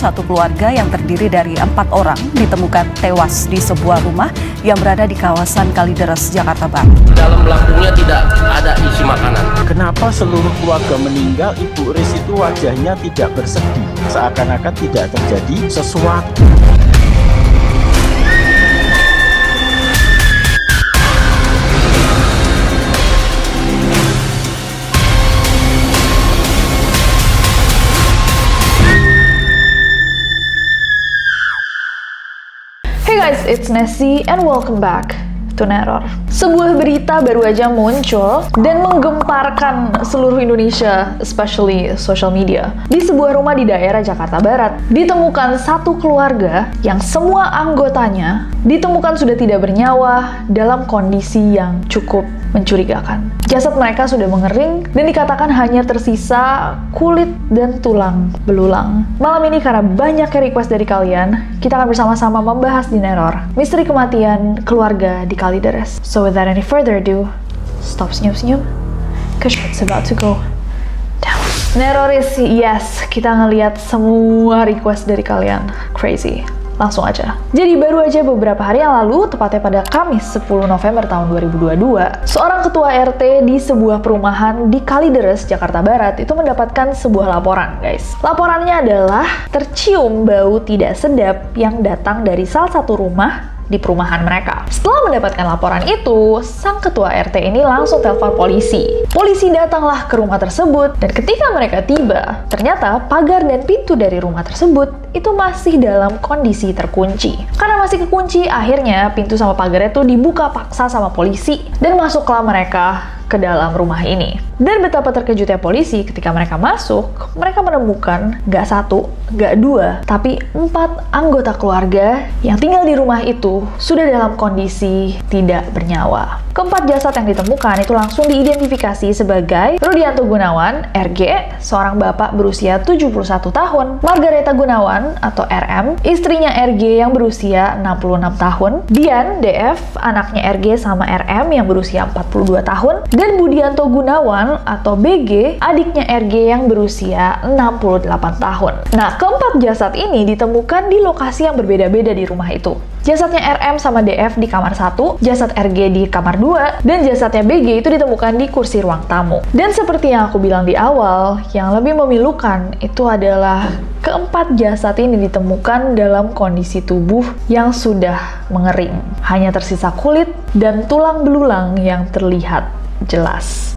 satu keluarga yang terdiri dari 4 orang ditemukan tewas di sebuah rumah yang berada di kawasan Kalideres, Jakarta Barat. Dalam lambungnya tidak ada isi makanan. Kenapa seluruh keluarga meninggal, Ibu Riz itu wajahnya tidak bersedih, seakan-akan tidak terjadi sesuatu. Hey guys, it's Nessie and welcome back to Neror. Sebuah berita baru aja muncul dan menggemparkan seluruh Indonesia, especially social media. Di sebuah rumah di daerah Jakarta Barat, ditemukan satu keluarga yang semua anggotanya ditemukan sudah tidak bernyawa dalam kondisi yang cukup mencurigakan. Jasad mereka sudah mengering dan dikatakan hanya tersisa kulit dan tulang belulang. Malam ini karena banyak request dari kalian, kita akan bersama-sama membahas di Neror misteri kematian keluarga di Kalideres. So without any further ado, stop senyum-senyum, cause it's about to go down. Neroris, yes, kita ngeliat semua request dari kalian. Crazy. Langsung aja. Jadi baru aja beberapa hari yang lalu, tepatnya pada Kamis 10 November tahun 2022, seorang ketua RT di sebuah perumahan di Kalideres, Jakarta Barat itu mendapatkan sebuah laporan, guys. Laporannya adalah tercium bau tidak sedap yang datang dari salah satu rumah di perumahan mereka. Setelah mendapatkan laporan itu, sang ketua RT ini langsung telepon polisi. Polisi datanglah ke rumah tersebut, dan ketika mereka tiba, ternyata pagar dan pintu dari rumah tersebut itu masih dalam kondisi terkunci. Karena masih kekunci, akhirnya pintu sama pagarnya itu dibuka paksa sama polisi, dan masuklah mereka ke dalam rumah ini. Dan betapa terkejutnya polisi ketika mereka masuk, mereka menemukan gak satu, gak dua, tapi 4 anggota keluarga yang tinggal di rumah itu sudah dalam kondisi tidak bernyawa. Keempat jasad yang ditemukan itu langsung diidentifikasi sebagai Rudianto Gunawan, RG, seorang bapak berusia 71 tahun, Margareta Gunawan atau RM, istrinya RG yang berusia 66 tahun, Dian, DF, anaknya RG sama RM yang berusia 42 tahun, dan Budianto Gunawan atau BG, adiknya RG yang berusia 68 tahun. Nah, keempat jasad ini ditemukan di lokasi yang berbeda-beda di rumah itu. Jasadnya RM sama DF di kamar 1, jasad RG di kamar 2, dan jasadnya BG itu ditemukan di kursi ruang tamu. Dan seperti yang aku bilang di awal, yang lebih memilukan itu adalah keempat jasad ini ditemukan dalam kondisi tubuh yang sudah mengering. Hanya tersisa kulit dan tulang belulang yang terlihat jelas.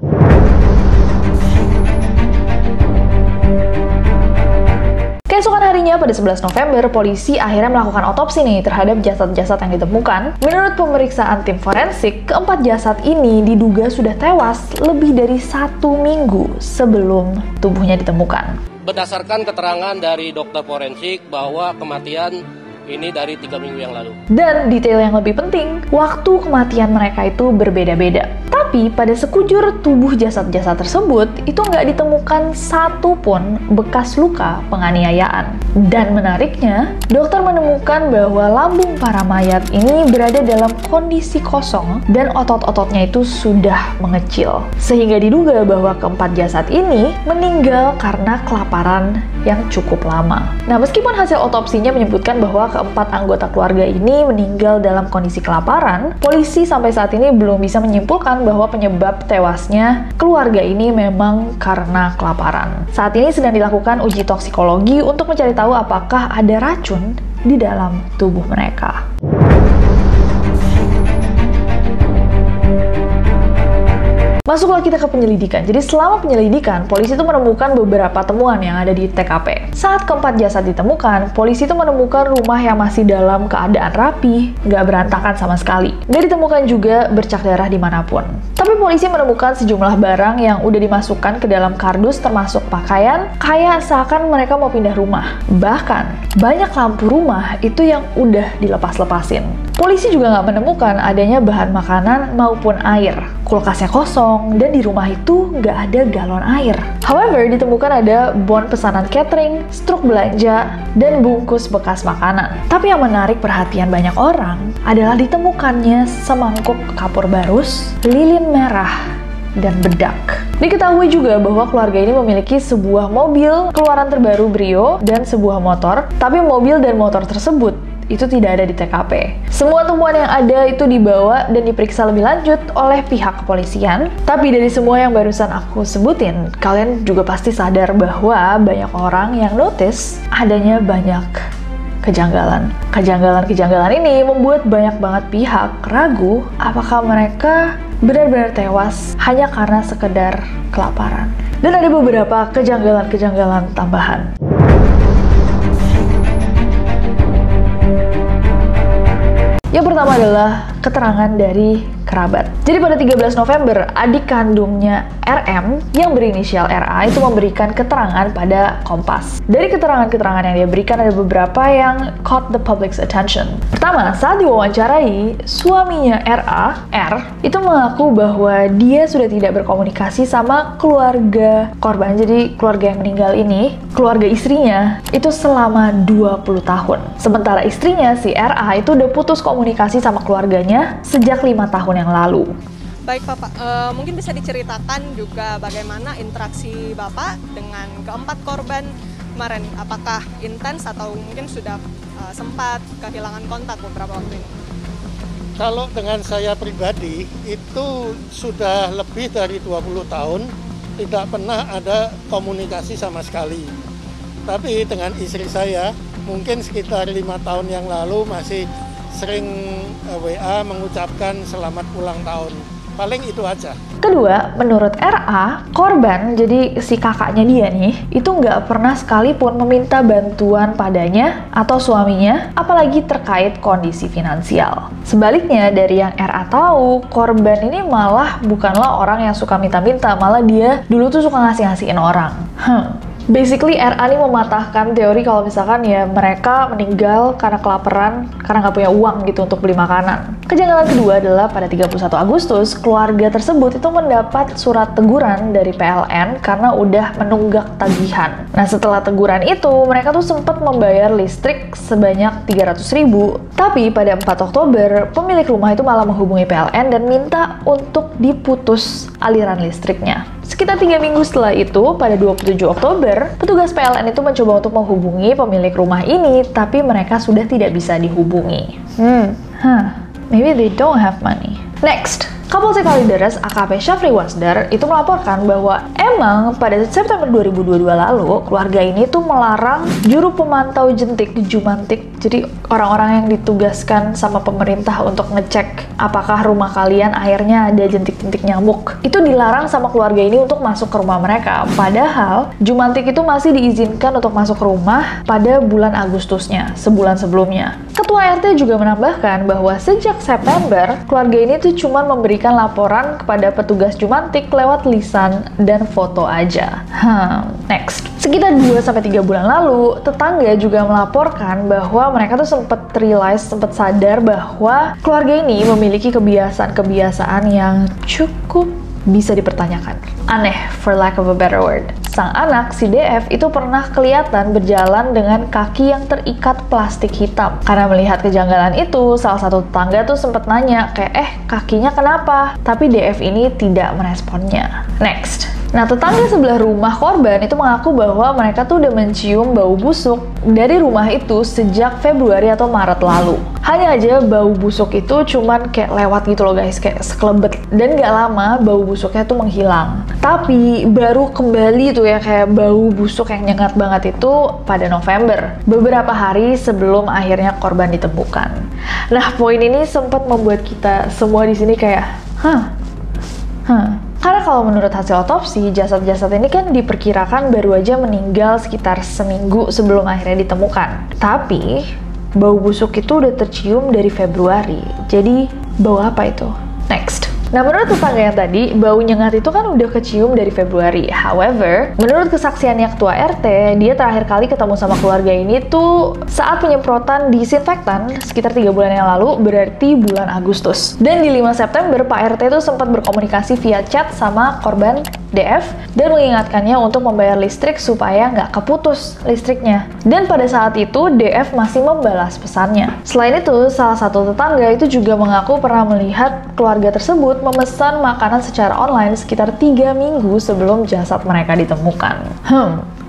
Keesokan harinya pada 11 November, polisi akhirnya melakukan otopsi nih terhadap jasad-jasad yang ditemukan. Menurut pemeriksaan tim forensik, keempat jasad ini diduga sudah tewas lebih dari 1 minggu sebelum tubuhnya ditemukan. Berdasarkan keterangan dari dokter forensik bahwa kematian ini dari 3 minggu yang lalu. Dan detail yang lebih penting, waktu kematian mereka itu berbeda-beda. Tapi pada sekujur tubuh jasad-jasad tersebut itu nggak ditemukan satu pun bekas luka penganiayaan. Dan menariknya, dokter menemukan bahwa lambung para mayat ini berada dalam kondisi kosong dan otot-ototnya itu sudah mengecil. Sehingga diduga bahwa keempat jasad ini meninggal karena kelaparan yang cukup lama. Nah, meskipun hasil otopsinya menyebutkan bahwa keempat anggota keluarga ini meninggal dalam kondisi kelaparan, polisi sampai saat ini belum bisa menyimpulkan bahwa penyebab tewasnya keluarga ini memang karena kelaparan. Saat ini sedang dilakukan uji toksikologi untuk mencari tahu apakah ada racun di dalam tubuh mereka. Masuklah kita ke penyelidikan. Jadi selama penyelidikan, polisi itu menemukan beberapa temuan yang ada di TKP. Saat keempat jasad ditemukan, polisi itu menemukan rumah yang masih dalam keadaan rapi, nggak berantakan sama sekali. Dan ditemukan juga bercak darah dimanapun. Tapi polisi menemukan sejumlah barang yang udah dimasukkan ke dalam kardus termasuk pakaian, kayak seakan mereka mau pindah rumah. Bahkan, banyak lampu rumah itu yang udah dilepas-lepasin. Polisi juga nggak menemukan adanya bahan makanan maupun air. Kulkasnya kosong, dan di rumah itu nggak ada galon air. However, ditemukan ada bon pesanan catering, struk belanja, dan bungkus bekas makanan. Tapi yang menarik perhatian banyak orang adalah ditemukannya semangkuk kapur barus, lilin merah, dan bedak. Diketahui juga bahwa keluarga ini memiliki sebuah mobil keluaran terbaru Brio dan sebuah motor, tapi mobil dan motor tersebut itu tidak ada di TKP. Semua temuan yang ada itu dibawa dan diperiksa lebih lanjut oleh pihak kepolisian. Tapi dari semua yang barusan aku sebutin, kalian juga pasti sadar bahwa banyak orang yang notice adanya banyak kejanggalan. Kejanggalan ini membuat banyak banget pihak ragu apakah mereka benar-benar tewas hanya karena sekedar kelaparan. Dan ada beberapa kejanggalan tambahan. Yang pertama adalah keterangan dari kerabat. Jadi pada 13 November, adik kandungnya RM yang berinisial RA itu memberikan keterangan pada Kompas. Dari keterangan-keterangan yang dia berikan ada beberapa yang caught the public's attention. Pertama, saat diwawancarai, suaminya RA, R, itu mengaku bahwa dia sudah tidak berkomunikasi sama keluarga korban. Jadi keluarga yang meninggal ini, keluarga istrinya, itu selama 20 tahun. Sementara istrinya, si RA, itu udah putus komunikasi sama keluarganya sejak 5 tahun yang lalu. Baik Bapak, mungkin bisa diceritakan juga bagaimana interaksi Bapak dengan keempat korban kemarin. Apakah intens atau mungkin sudah sempat kehilangan kontak beberapa waktu ini? Kalau dengan saya pribadi, itu sudah lebih dari 20 tahun tidak pernah ada komunikasi sama sekali. Tapi dengan istri saya, mungkin sekitar 5 tahun yang lalu masih sering WA mengucapkan selamat ulang tahun. Paling itu aja. Kedua, menurut RA, korban, jadi si kakaknya dia nih, itu nggak pernah sekalipun meminta bantuan padanya atau suaminya, apalagi terkait kondisi finansial. Sebaliknya, dari yang RA tahu, korban ini malah bukanlah orang yang suka minta-minta, malah dia dulu tuh suka ngasih-ngasihin orang. Basically, RA ini mematahkan teori kalau misalkan ya mereka meninggal karena kelaparan, karena nggak punya uang gitu untuk beli makanan. Kejanggalan kedua adalah pada 31 Agustus, keluarga tersebut itu mendapat surat teguran dari PLN karena udah menunggak tagihan. Nah, setelah teguran itu, mereka tuh sempat membayar listrik sebanyak 300.000. Tapi pada 4 Oktober, pemilik rumah itu malah menghubungi PLN dan minta untuk diputus aliran listriknya. Sekitar 3 minggu setelah itu, pada 27 Oktober, petugas PLN itu mencoba untuk menghubungi pemilik rumah ini, tapi mereka sudah tidak bisa dihubungi. Maybe they don't have money. Next, Kapolsek Kalideres AKP Syafri Wasdar itu melaporkan bahwa emang pada September 2022 lalu, keluarga ini tuh melarang juru pemantau jentik di Jumantik. Jadi orang-orang yang ditugaskan sama pemerintah untuk ngecek apakah rumah kalian akhirnya ada jentik-jentik nyamuk, itu dilarang sama keluarga ini untuk masuk ke rumah mereka. Padahal Jumantik itu masih diizinkan untuk masuk ke rumah pada bulan Agustusnya, sebulan sebelumnya. Ketua RT juga menambahkan bahwa sejak September, keluarga ini tuh cuma memberikan laporan kepada petugas Jumantik lewat lisan dan foto aja. Next. Sekitar 2-3 bulan lalu, tetangga juga melaporkan bahwa mereka tuh sempat sadar bahwa keluarga ini memiliki kebiasaan-kebiasaan yang cukup bisa dipertanyakan. Aneh, for lack of a better word. Sang anak, si DF, itu pernah kelihatan berjalan dengan kaki yang terikat plastik hitam. Karena melihat kejanggalan itu, salah satu tetangga tuh sempat nanya, kayak, kakinya kenapa? Tapi DF ini tidak meresponnya. Next. Nah, tetangga sebelah rumah korban itu mengaku bahwa mereka tuh udah mencium bau busuk dari rumah itu sejak Februari atau Maret lalu. Hanya aja bau busuk itu cuman kayak lewat gitu loh guys, kayak sekelebet. Dan gak lama bau busuknya tuh menghilang. Tapi baru kembali tuh ya kayak bau busuk yang nyengat banget itu pada November. Beberapa hari sebelum akhirnya korban ditemukan. Nah, poin ini sempat membuat kita semua di sini kayak, Karena kalau menurut hasil otopsi, jasad-jasad ini kan diperkirakan baru aja meninggal sekitar seminggu sebelum akhirnya ditemukan. Tapi, bau busuk itu udah tercium dari Februari. Jadi, bau apa itu? Next. Nah, menurut tetangga yang tadi, bau nyengat itu kan udah kecium dari Februari. However, menurut kesaksiannya ketua RT, dia terakhir kali ketemu sama keluarga ini tuh saat penyemprotan disinfektan sekitar 3 bulan yang lalu, berarti bulan Agustus. Dan di 5 September, Pak RT tuh sempat berkomunikasi via chat sama korban DF dan mengingatkannya untuk membayar listrik supaya nggak keputus listriknya. Dan pada saat itu DF masih membalas pesannya. Selain itu, salah satu tetangga itu juga mengaku pernah melihat keluarga tersebut memesan makanan secara online sekitar 3 minggu sebelum jasad mereka ditemukan.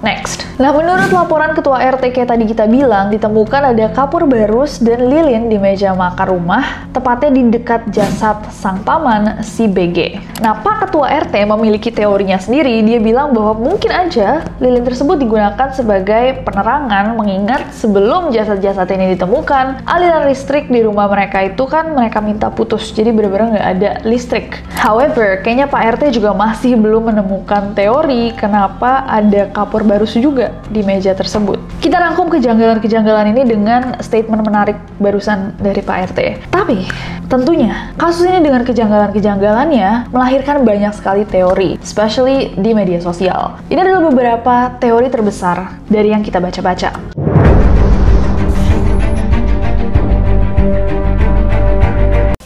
Next. Nah, menurut laporan ketua RT kayak tadi kita bilang, ditemukan ada kapur barus dan lilin di meja makan rumah, tepatnya di dekat jasad sang paman, si BG. Nah, Pak Ketua RT memiliki teorinya sendiri. Dia bilang bahwa mungkin aja lilin tersebut digunakan sebagai penerangan, mengingat sebelum jasad-jasad ini ditemukan, aliran listrik di rumah mereka itu kan mereka minta putus, jadi benar-benar nggak ada listrik. However, kayaknya Pak RT juga masih belum menemukan teori kenapa ada kapur barus juga di meja tersebut. Kita rangkum kejanggalan-kejanggalan ini dengan statement menarik barusan dari Pak RT. Tapi, tentunya, kasus ini dengan kejanggalan-kejanggalannya melahirkan banyak sekali teori, especially di media sosial. Ini adalah beberapa teori terbesar dari yang kita baca-baca.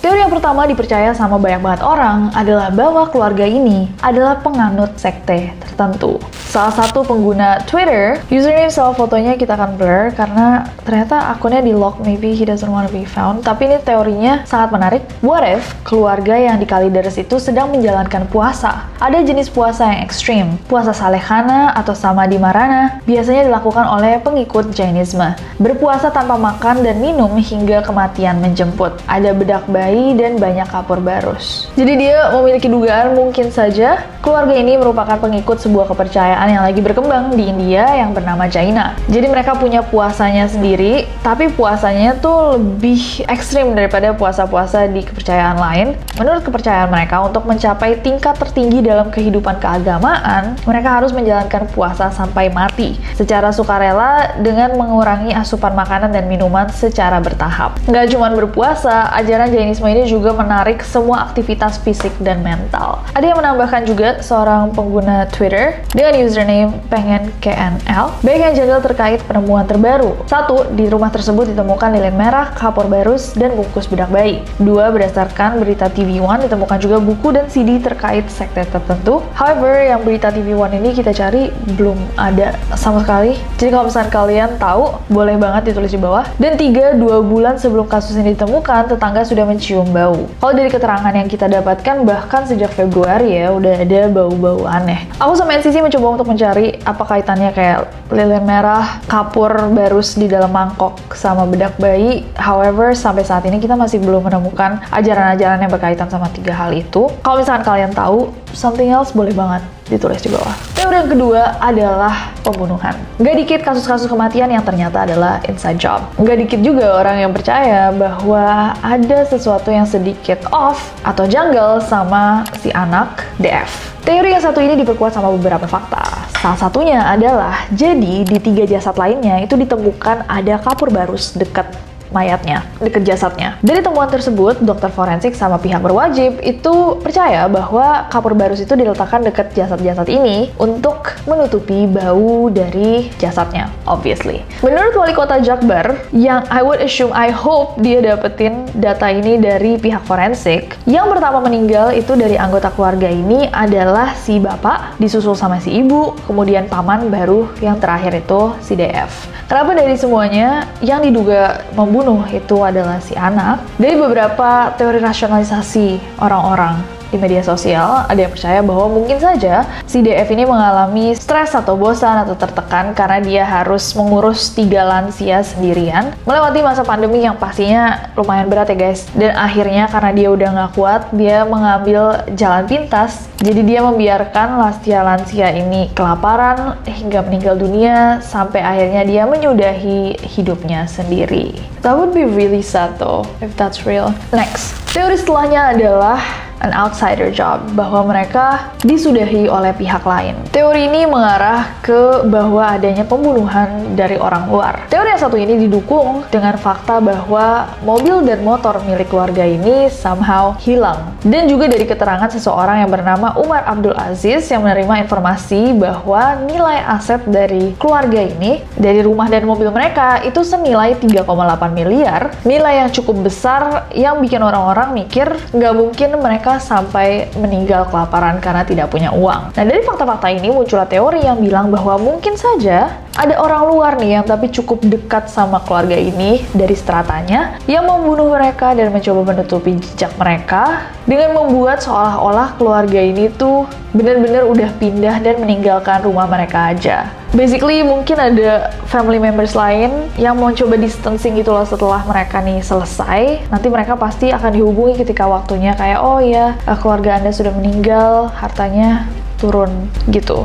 Teori yang pertama dipercaya sama banyak banget orang adalah bahwa keluarga ini adalah penganut sekte tertentu. Salah satu pengguna Twitter, username sama fotonya kita akan blur karena ternyata akunnya di lock, maybe he doesn't want to be found. Tapi ini teorinya sangat menarik. What if keluarga yang di Kalideres itu sedang menjalankan puasa? Ada jenis puasa yang ekstrim. Puasa Salekhana atau Samadhi Marana biasanya dilakukan oleh pengikut Jainisme. Berpuasa tanpa makan dan minum hingga kematian menjemput. Ada bedak bayi dan banyak kapur barus. Jadi dia memiliki dugaan mungkin saja keluarga ini merupakan pengikut sebuah kepercayaan yang lagi berkembang di India yang bernama Jaina. Jadi mereka punya puasanya sendiri, tapi puasanya tuh lebih ekstrim daripada puasa-puasa di kepercayaan lain. Menurut kepercayaan mereka, untuk mencapai tingkat tertinggi dalam kehidupan keagamaan, mereka harus menjalankan puasa sampai mati secara sukarela dengan mengurangi asupan makanan dan minuman secara bertahap. Nggak cuma berpuasa, ajaran Jainisme ini juga menarik semua aktivitas fisik dan mental. Ada yang menambahkan juga seorang pengguna Twitter dengan username pengen KNL. Banyak yang janggal terkait penemuan terbaru. 1. Di rumah tersebut ditemukan lilin merah, kapur barus, dan bungkus bedak bayi. 2. Berdasarkan berita TV One ditemukan juga buku dan CD terkait sekte tertentu. However, yang berita TV One ini kita cari belum ada sama sekali. Jadi kalau misalnya kalian tahu, boleh banget ditulis di bawah. Dan 3. 2 bulan sebelum kasus ini ditemukan, tetangga sudah mencium bau. Kalau dari keterangan yang kita dapatkan, bahkan sejak Februari ya, udah ada bau-bau aneh. Aku sama NCC mencoba untuk mencari apa kaitannya kayak lilin merah, kapur barus di dalam mangkok, sama bedak bayi. However, sampai saat ini kita masih belum menemukan ajaran-ajaran yang berkaitan sama 3 hal itu. Kalau misalkan kalian tahu something else, boleh banget ditulis di bawah. Teori yang kedua adalah pembunuhan. Nggak dikit kasus-kasus kematian yang ternyata adalah inside job. Nggak dikit juga orang yang percaya bahwa ada sesuatu yang sedikit off atau janggal sama si anak DF. Teori yang satu ini diperkuat sama beberapa fakta. Salah satunya adalah, jadi di 3 jasad lainnya itu ditemukan ada kapur barus dekat mayatnya, dekat jasadnya. Dari temuan tersebut, dokter forensik sama pihak berwajib itu percaya bahwa kapur barus itu diletakkan dekat jasad-jasad ini untuk menutupi bau dari jasadnya, obviously. Menurut wali kota Jakbar, yang I hope dia dapetin data ini dari pihak forensik, yang pertama meninggal itu dari anggota keluarga ini adalah si bapak, disusul sama si ibu, kemudian paman, baru yang terakhir itu si DF. Kenapa dari semuanya yang diduga membunuh itu adalah si anak? Dari beberapa teori rasionalisasi orang-orang di media sosial, ada yang percaya bahwa mungkin saja si DF ini mengalami stres atau bosan atau tertekan karena dia harus mengurus 3 lansia sendirian, melewati masa pandemi yang pastinya lumayan berat ya guys. Dan akhirnya karena dia udah nggak kuat, dia mengambil jalan pintas. Jadi dia membiarkan lansia ini kelaparan hingga meninggal dunia sampai akhirnya dia menyudahi hidupnya sendiri. That would be really sad though, if that's real. Next, teori setelahnya adalah an outsider job, bahwa mereka disudahi oleh pihak lain. Teori ini mengarah ke bahwa adanya pembunuhan dari orang luar. Teori yang satu ini didukung dengan fakta bahwa mobil dan motor milik keluarga ini somehow hilang. Dan juga dari keterangan seseorang yang bernama Umar Abdul Aziz yang menerima informasi bahwa nilai aset dari keluarga ini, dari rumah dan mobil mereka, itu senilai 3,8 miliar. Nilai yang cukup besar yang bikin orang-orang mikir nggak mungkin mereka mereka sampai meninggal kelaparan karena tidak punya uang. Nah, dari fakta-fakta ini muncullah teori yang bilang bahwa mungkin saja ada orang luar nih yang tapi cukup dekat sama keluarga ini dari stratanya yang membunuh mereka dan mencoba menutupi jejak mereka dengan membuat seolah-olah keluarga ini tuh benar-benar udah pindah dan meninggalkan rumah mereka aja. Basically mungkin ada family members lain yang mau coba distancing gitu loh setelah mereka nih selesai. Nanti mereka pasti akan dihubungi ketika waktunya kayak, oh ya keluarga Anda sudah meninggal, hartanya turun gitu.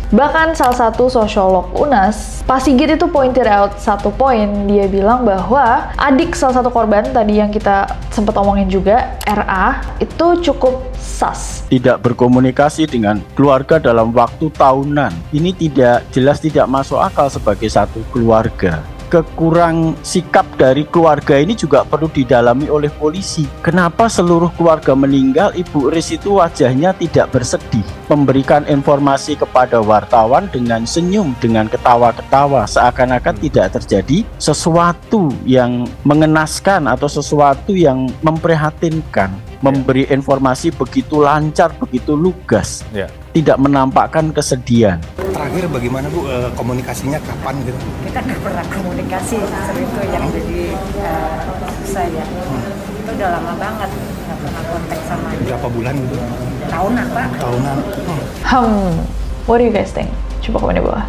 Bahkan salah satu sosiolog UNAS, Pak Sigit itu pointed out satu poin. Dia bilang bahwa adik salah satu korban tadi yang kita sempat omongin juga, RA, itu cukup sus. Tidak berkomunikasi dengan keluarga dalam waktu tahunan. Ini jelas tidak masuk akal sebagai satu keluarga. Kekurang sikap dari keluarga ini juga perlu didalami oleh polisi. Kenapa seluruh keluarga meninggal, Ibu Riz itu wajahnya tidak bersedih, memberikan informasi kepada wartawan dengan senyum, dengan ketawa-ketawa, seakan-akan tidak terjadi sesuatu yang mengenaskan atau sesuatu yang memprihatinkan. Memberi informasi begitu lancar, begitu lugas, tidak menampakkan kesedihan. Terakhir bagaimana Bu, komunikasinya kapan gitu? Kita nggak pernah komunikasi, justru itu yang jadi susah ya. Itu udah lama banget nggak pernah kontak sama dia. Berapa bulan gitu? Tahunan Pak. Tahunan. What do you guys think? Coba komen di bawah.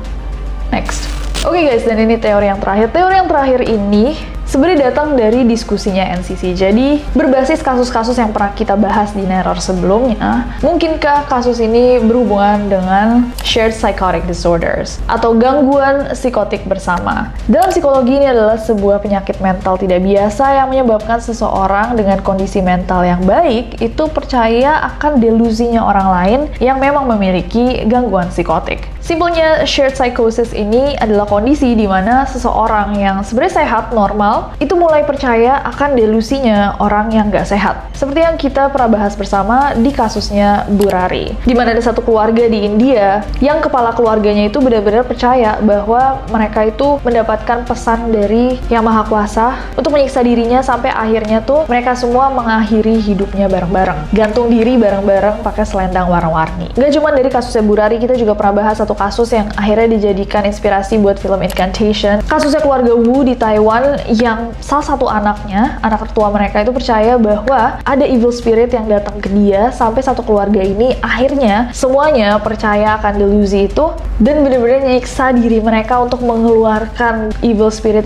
Next. Oke guys, dan ini teori yang terakhir. Teori yang terakhir ini sebenarnya datang dari diskusinya NCC. Jadi, berbasis kasus-kasus yang pernah kita bahas di Neror sebelumnya, mungkinkah kasus ini berhubungan dengan shared psychotic disorders atau gangguan psikotik bersama? Dalam psikologi ini adalah sebuah penyakit mental tidak biasa yang menyebabkan seseorang dengan kondisi mental yang baik itu percaya akan delusinya orang lain yang memang memiliki gangguan psikotik. Simpelnya, shared psychosis ini adalah kondisi di mana seseorang yang sebenarnya sehat, normal, itu mulai percaya akan delusinya orang yang nggak sehat. Seperti yang kita pernah bahas bersama di kasusnya Bu Rari, di mana ada satu keluarga di India yang kepala keluarganya itu benar-benar percaya bahwa mereka itu mendapatkan pesan dari Yang Maha Kuasa untuk menyiksa dirinya sampai akhirnya tuh mereka semua mengakhiri hidupnya bareng-bareng. Gantung diri bareng-bareng pakai selendang warna-warni. Nggak cuma dari kasusnya Bu Rari, kita juga pernah bahas satu kasus yang akhirnya dijadikan inspirasi buat film Incantation. Kasusnya keluarga Wu di Taiwan yang salah satu anaknya, anak tertua mereka itu percaya bahwa ada evil spirit yang datang ke dia, sampai satu keluarga ini akhirnya semuanya percaya akan delusi itu dan benar-benar nyiksa diri mereka untuk mengeluarkan evil spirit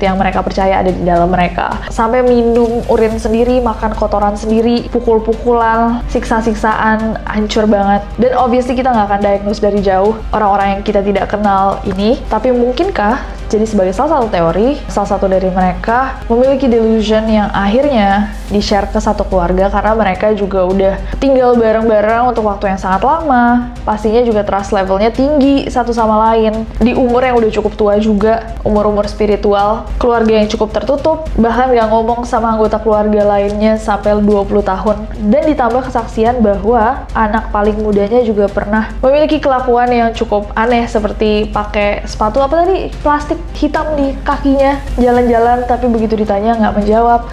yang mereka percaya ada di dalam mereka. Sampai minum urin sendiri, makan kotoran sendiri, pukul-pukulan, siksa-siksaan, hancur banget. Dan obviously kita nggak akan diagnose dari jauh orang-orang yang kita tidak kenal ini, tapi mungkinkah jadi sebagai salah satu teori, salah satu dari mereka memiliki delusion yang akhirnya di-share ke satu keluarga karena mereka juga udah tinggal bareng-bareng untuk waktu yang sangat lama. Pastinya juga trust levelnya tinggi satu sama lain. Di umur yang udah cukup tua juga, umur-umur spiritual, keluarga yang cukup tertutup, bahkan gak ngomong sama anggota keluarga lainnya sampai 20 tahun. Dan ditambah kesaksian bahwa anak paling mudanya juga pernah memiliki kelakuan yang cukup aneh seperti pakai sepatu apa tadi? Plastik hitam di kakinya, jalan-jalan tapi begitu ditanya nggak menjawab.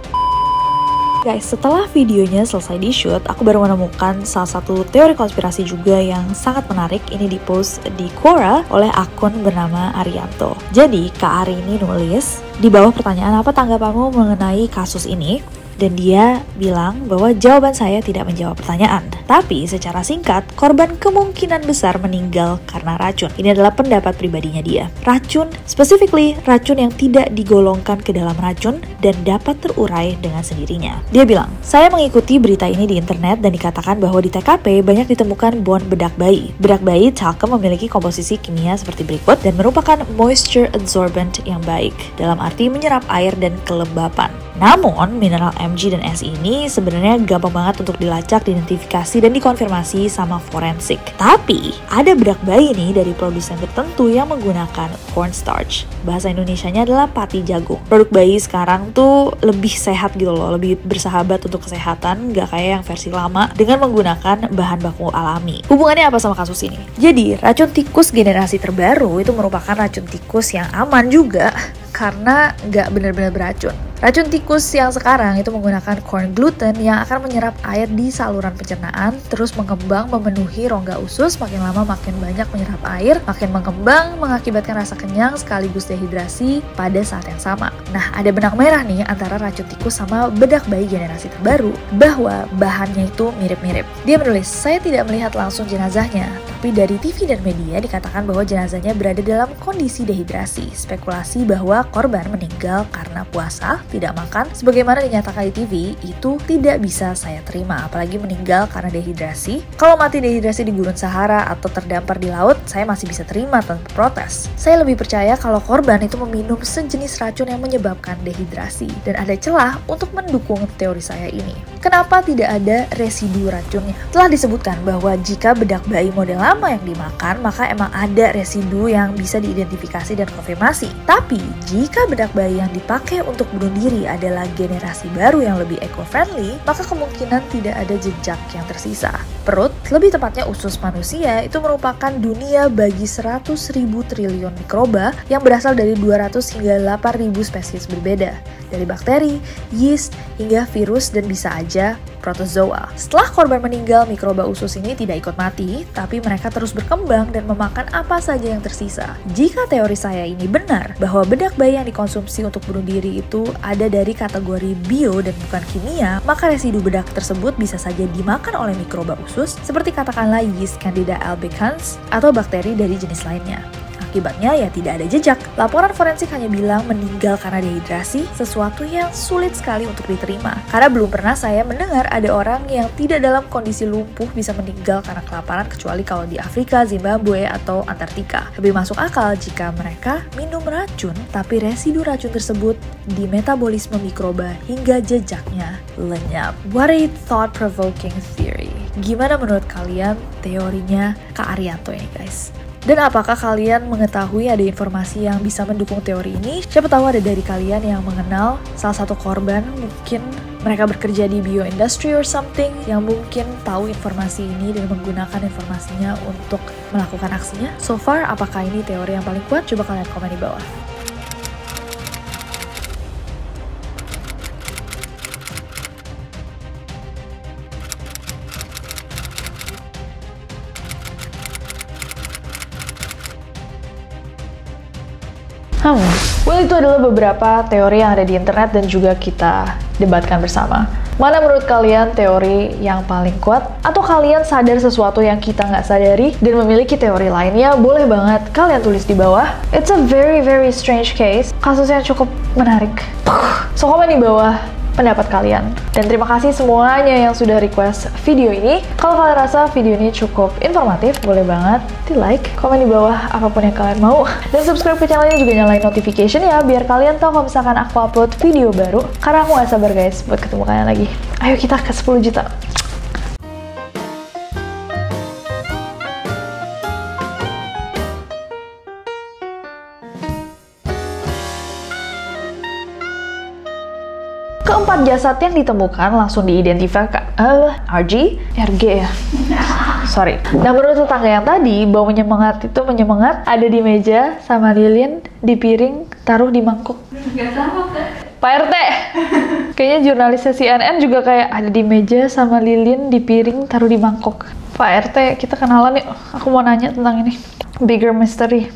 Guys, setelah videonya selesai di-shoot, aku baru menemukan salah satu teori konspirasi juga yang sangat menarik. Ini di-post di Quora oleh akun bernama Arianto. Jadi, Kak Ari ini nulis, di bawah pertanyaan apa tanggapanmu mengenai kasus ini? Dan dia bilang bahwa jawaban saya tidak menjawab pertanyaan. Tapi secara singkat, korban kemungkinan besar meninggal karena racun. Ini adalah pendapat pribadinya dia. Racun, specifically racun yang tidak digolongkan ke dalam racun dan dapat terurai dengan sendirinya. Dia bilang, saya mengikuti berita ini di internet dan dikatakan bahwa di TKP banyak ditemukan bon bedak bayi. Bedak bayi talcum memiliki komposisi kimia seperti berikut dan merupakan moisture absorbent yang baik, dalam arti menyerap air dan kelembapan. Namun, mineral Mg dan S ini sebenarnya gampang banget untuk dilacak, diidentifikasi, dan dikonfirmasi sama forensik. Tapi, ada bedak bayi nih dari produsen tertentu yang menggunakan cornstarch. Bahasa Indonesianya adalah pati jagung. Produk bayi sekarang tuh lebih sehat gitu loh, lebih bersahabat untuk kesehatan, gak kayak yang versi lama, dengan menggunakan bahan baku alami. Hubungannya apa sama kasus ini? Jadi, racun tikus generasi terbaru itu merupakan racun tikus yang aman juga, karena nggak benar-benar beracun. Racun tikus yang sekarang itu menggunakan corn gluten yang akan menyerap air di saluran pencernaan, terus mengembang memenuhi rongga usus, makin lama makin banyak menyerap air, makin mengembang mengakibatkan rasa kenyang sekaligus dehidrasi pada saat yang sama. Nah, ada benang merah nih antara racun tikus sama bedak bayi generasi terbaru, bahwa bahannya itu mirip-mirip. Dia menulis, saya tidak melihat langsung jenazahnya, tapi dari TV dan media dikatakan bahwa jenazahnya berada dalam kondisi dehidrasi. Spekulasi bahwa korban meninggal karena puasa, tidak makan, sebagaimana dinyatakan di TV, itu tidak bisa saya terima, apalagi meninggal karena dehidrasi. Kalau mati dehidrasi di gurun Sahara atau terdampar di laut, saya masih bisa terima tanpa protes. Saya lebih percaya kalau korban itu meminum sejenis racun yang menyebabkan dehidrasi, dan ada celah untuk mendukung teori saya ini. Kenapa tidak ada residu racunnya? Telah disebutkan bahwa jika bedak bayi model lama yang dimakan, maka emang ada residu yang bisa diidentifikasi dan konfirmasi. Tapi, jika bedak bayi yang dipakai untuk bunuh diri adalah generasi baru yang lebih eco-friendly, maka kemungkinan tidak ada jejak yang tersisa. Perut, lebih tepatnya usus manusia, itu merupakan dunia bagi 100.000 triliun mikroba yang berasal dari 200 hingga 8.000 spesies berbeda, dari bakteri, yeast, hingga virus, dan bisa aja protozoa. Setelah korban meninggal, mikroba usus ini tidak ikut mati, tapi mereka terus berkembang dan memakan apa saja yang tersisa. Jika teori saya ini benar, bahwa bedak bayi yang dikonsumsi untuk bunuh diri itu ada dari kategori bio dan bukan kimia, maka residu bedak tersebut bisa saja dimakan oleh mikroba usus, seperti katakanlah yeast Candida albicans atau bakteri dari jenis lainnya. Akibatnya ya tidak ada jejak. Laporan forensik hanya bilang meninggal karena dehidrasi, sesuatu yang sulit sekali untuk diterima. Karena belum pernah saya mendengar ada orang yang tidak dalam kondisi lumpuh bisa meninggal karena kelaparan, kecuali kalau di Afrika, Zimbabwe, atau Antartika. Lebih masuk akal jika mereka minum racun, tapi residu racun tersebut di metabolisme mikroba hingga jejaknya lenyap. What a thought-provoking theory. Gimana menurut kalian teorinya Kak Arianto ini, guys? Dan apakah kalian mengetahui ada informasi yang bisa mendukung teori ini? Siapa tahu ada dari kalian yang mengenal salah satu korban, mungkin mereka bekerja di bioindustry or something, yang mungkin tahu informasi ini dan menggunakan informasinya untuk melakukan aksinya. So far, apakah ini teori yang paling kuat? Coba kalian komen di bawah. Well, itu adalah beberapa teori yang ada di internet dan juga kita debatkan bersama. Mana menurut kalian teori yang paling kuat? Atau kalian sadar sesuatu yang kita nggak sadari dan memiliki teori lainnya? Boleh banget kalian tulis di bawah. It's a very strange case. Kasusnya cukup menarik. So, komen di bawah pendapat kalian. Dan terima kasih semuanya yang sudah request video ini. Kalau kalian rasa video ini cukup informatif, boleh banget di like, komen di bawah apapun yang kalian mau. Dan subscribe ke channel ini, juga nyalain notification ya, biar kalian tahu kalau misalkan aku upload video baru. Karena aku gak sabar guys buat ketemu kalian lagi. Ayo kita ke 10 juta. Keempat jasad yang ditemukan langsung diidentifikasi RG ya. Sorry. Nah, menurut tetangga yang tadi, bau menyemangat itu menyemangat ada di meja sama lilin, di piring, taruh di mangkuk. Gak sama kan? Pak RT. Kayaknya jurnalisnya CNN juga kayak ada di meja sama lilin, di piring, taruh di mangkuk. Pak RT, kita kenalan yuk. Aku mau nanya tentang ini. Bigger mystery.